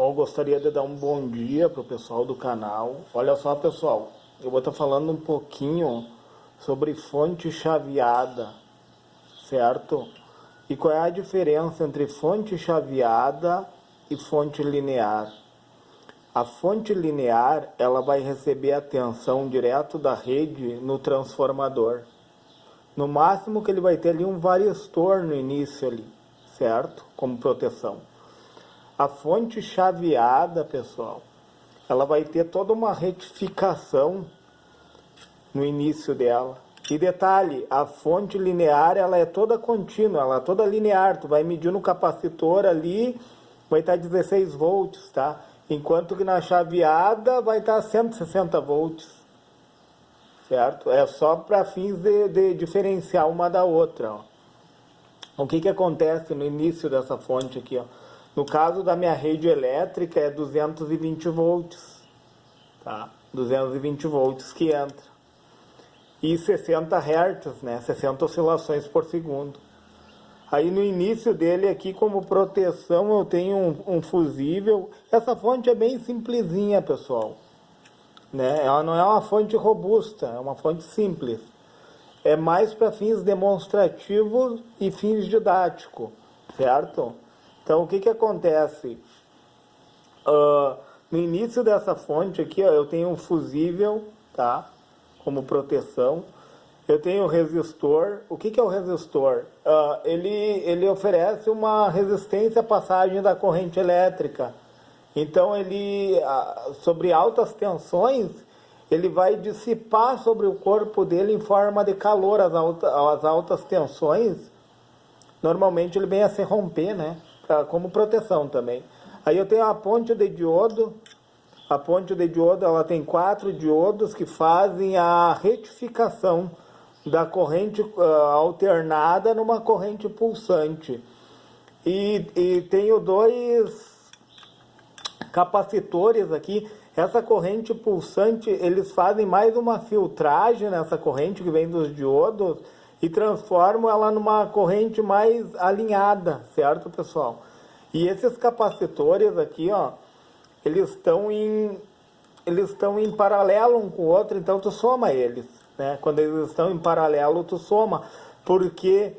Eu gostaria de dar um bom dia para o pessoal do canal. Olha só, pessoal, eu vou estar falando um pouquinho sobre fonte chaveada, certo? E qual é a diferença entre fonte chaveada e fonte linear? A fonte linear, ela vai receber a tensão direto da rede no transformador. No máximo que ele vai ter ali um varistor no início ali, certo? Como proteção. A fonte chaveada, pessoal, ela vai ter toda uma retificação no início dela. E detalhe, a fonte linear, ela é toda contínua, ela é toda linear. Tu vai medir no capacitor ali, vai estar 16 volts, tá? Enquanto que na chaveada vai estar 160 volts, certo? É só para fins de diferenciar uma da outra, ó. O que acontece no início dessa fonte aqui, ó? No caso da minha rede elétrica é 220 volts, tá? 220 volts que entra. E 60 Hz, né? 60 oscilações por segundo. Aí no início dele aqui, como proteção, eu tenho um fusível. Essa fonte é bem simplesinha, pessoal, né? Ela não é uma fonte robusta, é uma fonte simples. É mais para fins demonstrativos e fins didáticos, certo? Então, o que acontece? No início dessa fonte aqui, ó, eu tenho um fusível, tá? Como proteção. Eu tenho o resistor. O que é o resistor? Ele oferece uma resistência à passagem da corrente elétrica. Então, sobre altas tensões, ele vai dissipar sobre o corpo dele em forma de calor as altas tensões. Normalmente ele vem a se romper, né? Como proteção também. Aí eu tenho a ponte de diodo. A ponte de diodo, ela tem 4 diodos que fazem a retificação da corrente alternada numa corrente pulsante. E tenho 2 capacitores aqui. Essa corrente pulsante, eles fazem mais uma filtragem nessa corrente que vem dos diodos e transformam ela numa corrente mais alinhada, certo, pessoal? E esses capacitores aqui, ó, eles estão em paralelo um com o outro, então tu soma eles, né? Quando eles estão em paralelo, tu soma, porque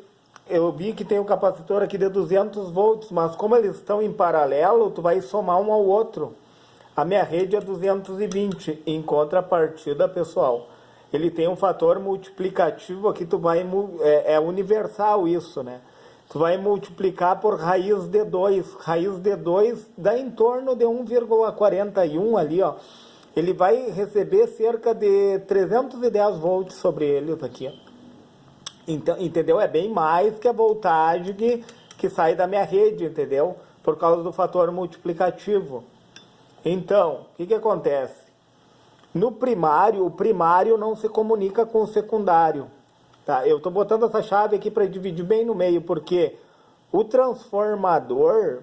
eu vi que tem um capacitor aqui de 200 volts, mas como eles estão em paralelo, tu vai somar um ao outro. A minha rede é 220, em contrapartida, pessoal, ele tem um fator multiplicativo aqui, é universal isso, né? Tu vai multiplicar por raiz de 2. Raiz de 2 dá em torno de 1,41 ali, ó. Ele vai receber cerca de 310 volts sobre ele aqui, ó. Então, entendeu? É bem mais que a voltagem que sai da minha rede, entendeu? Por causa do fator multiplicativo. Então, o que acontece? No primário, o primário não se comunica com o secundário. Tá? Eu estou botando essa chave aqui para dividir bem no meio, porque o transformador,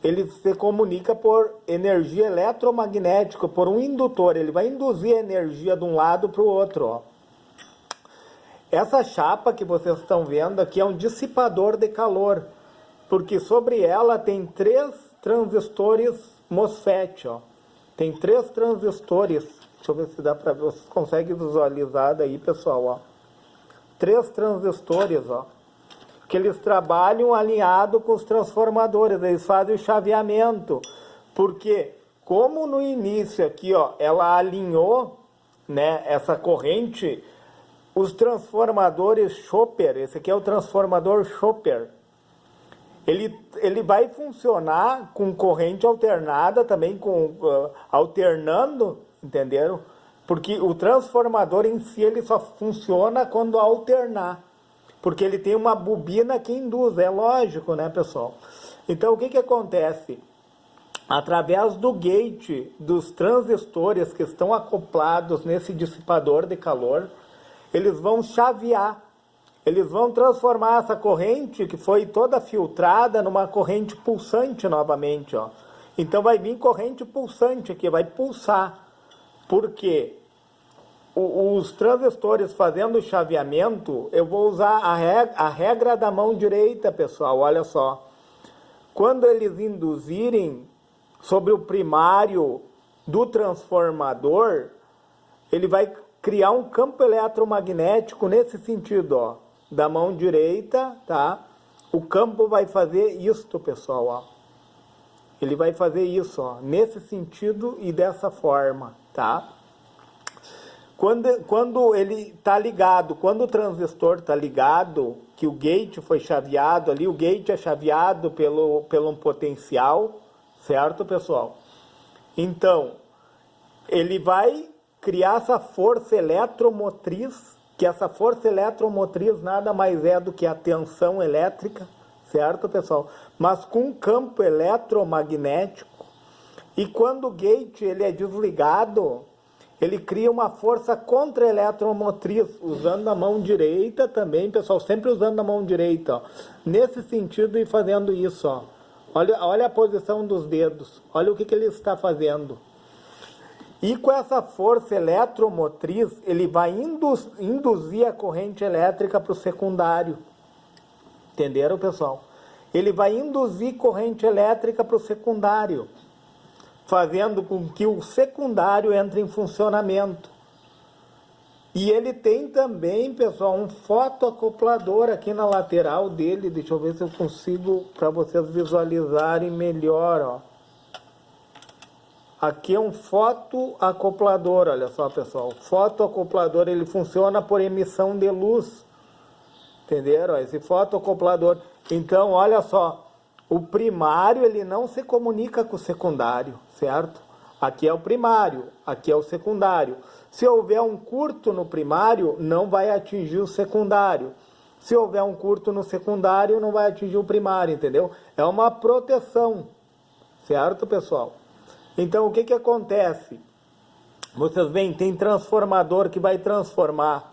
ele se comunica por energia eletromagnética, por um indutor. Ele vai induzir a energia de um lado para o outro, ó. Essa chapa que vocês estão vendo aqui é um dissipador de calor, porque sobre ela tem 3 transistores MOSFET, ó. Tem 3 transistores. Deixa eu ver se dá para ver. Vocês conseguem visualizar daí, pessoal, ó. 3 transistores, ó. Que eles trabalham alinhado com os transformadores. Eles fazem o chaveamento. Porque, como no início aqui, ó, ela alinhou, né, essa corrente, os transformadores Chopper, esse aqui é o transformador Chopper, ele vai funcionar com corrente alternada também, alternando, entenderam? Porque o transformador em si, ele só funciona quando alternar. Porque ele tem uma bobina que induz, é lógico, né, pessoal? Então, o que acontece? Através do gate dos transistores que estão acoplados nesse dissipador de calor, eles vão chavear. Eles vão transformar essa corrente, que foi toda filtrada, numa corrente pulsante novamente, ó. Então vai vir corrente pulsante aqui, vai pulsar. Porque os transistores fazendo o chaveamento, eu vou usar a regra da mão direita, pessoal, olha só. Quando eles induzirem sobre o primário do transformador, ele vai criar um campo eletromagnético nesse sentido, ó, da mão direita, tá? O campo vai fazer isto, pessoal, ó. Ele vai fazer isso, ó, nesse sentido e dessa forma, tá? Quando ele está ligado, quando o transistor está ligado, que o gate foi chaveado ali, o gate é chaveado pelo um potencial, certo, pessoal? Então, ele vai criar essa força eletromotriz, que essa força eletromotriz nada mais é do que a tensão elétrica, certo, pessoal? Mas com um campo eletromagnético. E quando o gate ele é desligado, ele cria uma força contra-eletromotriz, usando a mão direita também, pessoal, sempre usando a mão direita, ó, nesse sentido e fazendo isso, ó. Olha a posição dos dedos, olha o que ele está fazendo. E com essa força eletromotriz, ele vai induzir a corrente elétrica para o secundário. Entenderam, pessoal? Ele vai induzir corrente elétrica para o secundário, fazendo com que o secundário entre em funcionamento. E ele tem também, pessoal, um fotoacoplador aqui na lateral dele. Deixa eu ver se eu consigo, para vocês visualizarem melhor, ó. Aqui é um fotoacoplador, olha só, pessoal. Fotoacoplador, ele funciona por emissão de luz. Entenderam? Esse fotoacoplador. Então, olha só, o primário ele não se comunica com o secundário, certo? Aqui é o primário, aqui é o secundário. Se houver um curto no primário, não vai atingir o secundário. Se houver um curto no secundário, não vai atingir o primário, entendeu? É uma proteção, certo, pessoal? Então, o que acontece? Vocês veem, tem transformador que vai transformar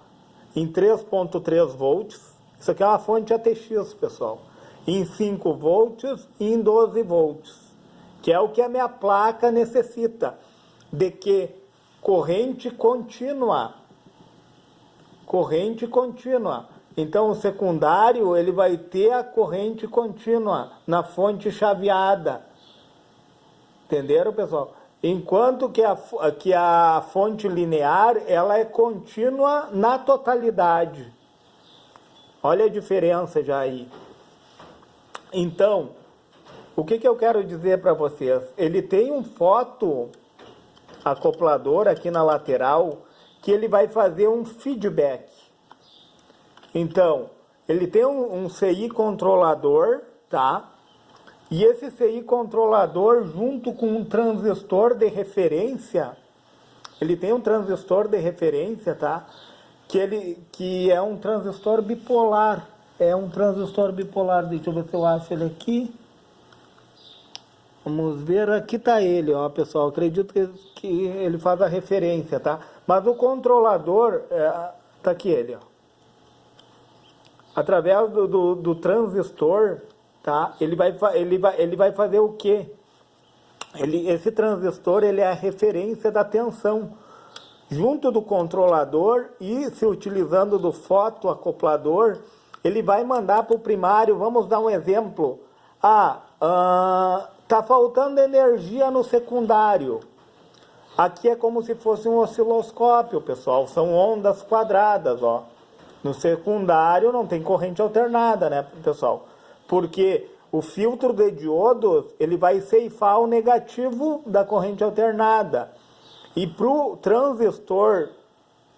em 3.3 volts. Isso aqui é uma fonte ATX, pessoal. Em 5 volts e em 12 volts. Que é o que a minha placa necessita. De que corrente contínua. Corrente contínua. Então, o secundário, ele vai ter a corrente contínua na fonte chaveada. Entenderam, pessoal? Enquanto que a fonte linear, ela é contínua na totalidade. Olha a diferença já aí. Então, o que eu quero dizer para vocês? Ele tem um fotoacoplador aqui na lateral, que ele vai fazer um feedback. Então, ele tem um CI controlador, tá? E esse CI controlador, junto com um transistor de referência, ele tem um transistor de referência, tá? Que é um transistor bipolar. É um transistor bipolar. Deixa eu ver se eu acho ele aqui. Vamos ver, aqui tá ele, ó, pessoal. Acredito que ele faz a referência, tá? Mas o controlador, tá aqui ele, ó. Através do transistor, tá? Ele vai fazer o quê? Esse transistor, ele é a referência da tensão. Junto do controlador e se utilizando do fotoacoplador, ele vai mandar para o primário. Vamos dar um exemplo. Tá faltando energia no secundário. Aqui é como se fosse um osciloscópio, pessoal. São ondas quadradas, ó. No secundário não tem corrente alternada, né, pessoal? Porque o filtro de diodos, ele vai ceifar o negativo da corrente alternada. E para o transistor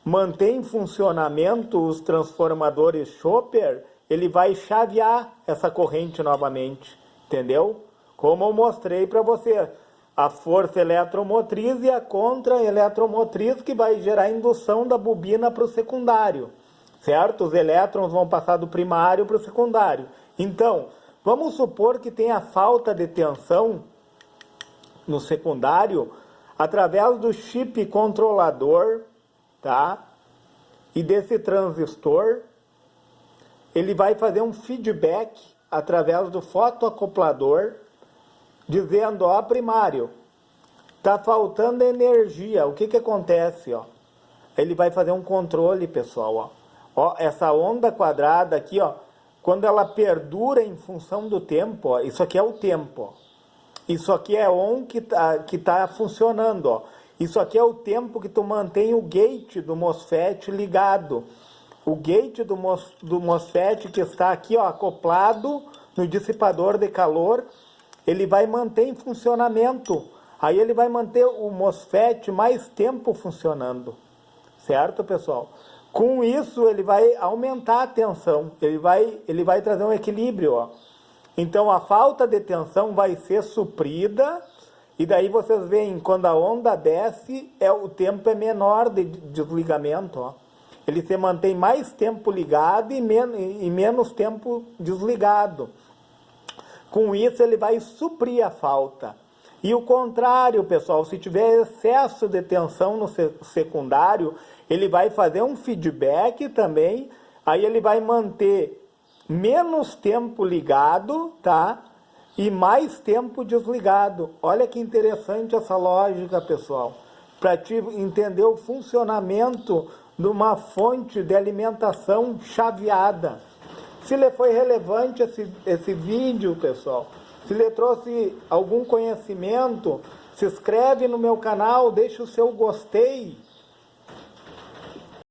manter em funcionamento os transformadores Chopper, ele vai chavear essa corrente novamente, entendeu? Como eu mostrei para você, a força eletromotriz e a contra-eletromotriz que vai gerar indução da bobina para o secundário, certo? Os elétrons vão passar do primário para o secundário. Então, vamos supor que tenha falta de tensão no secundário, através do chip controlador, tá? E desse transistor, ele vai fazer um feedback através do fotoacoplador, dizendo, ó, primário, tá faltando energia. O que acontece, ó? Ele vai fazer um controle, pessoal, ó. Ó, essa onda quadrada aqui, ó, quando ela perdura em função do tempo, ó, isso aqui é o tempo, ó. Isso aqui é on que tá funcionando, ó. Isso aqui é o tempo que tu mantém o gate do MOSFET ligado. O gate do MOSFET que está aqui, ó, acoplado no dissipador de calor, ele vai manter em funcionamento. Aí ele vai manter o MOSFET mais tempo funcionando. Certo, pessoal? Com isso, ele vai aumentar a tensão. Ele vai trazer um equilíbrio, ó. Então, a falta de tensão vai ser suprida. E daí vocês veem, quando a onda desce, o tempo é menor de desligamento, ó. Ele se mantém mais tempo ligado e menos tempo desligado. Com isso, ele vai suprir a falta. E o contrário, pessoal, se tiver excesso de tensão no secundário, ele vai fazer um feedback também, aí ele vai manter menos tempo ligado, tá? E mais tempo desligado. Olha que interessante essa lógica, pessoal, para te entender o funcionamento de uma fonte de alimentação chaveada. Se lhe foi relevante esse vídeo, pessoal, se lhe trouxe algum conhecimento, se inscreve no meu canal, deixa o seu gostei.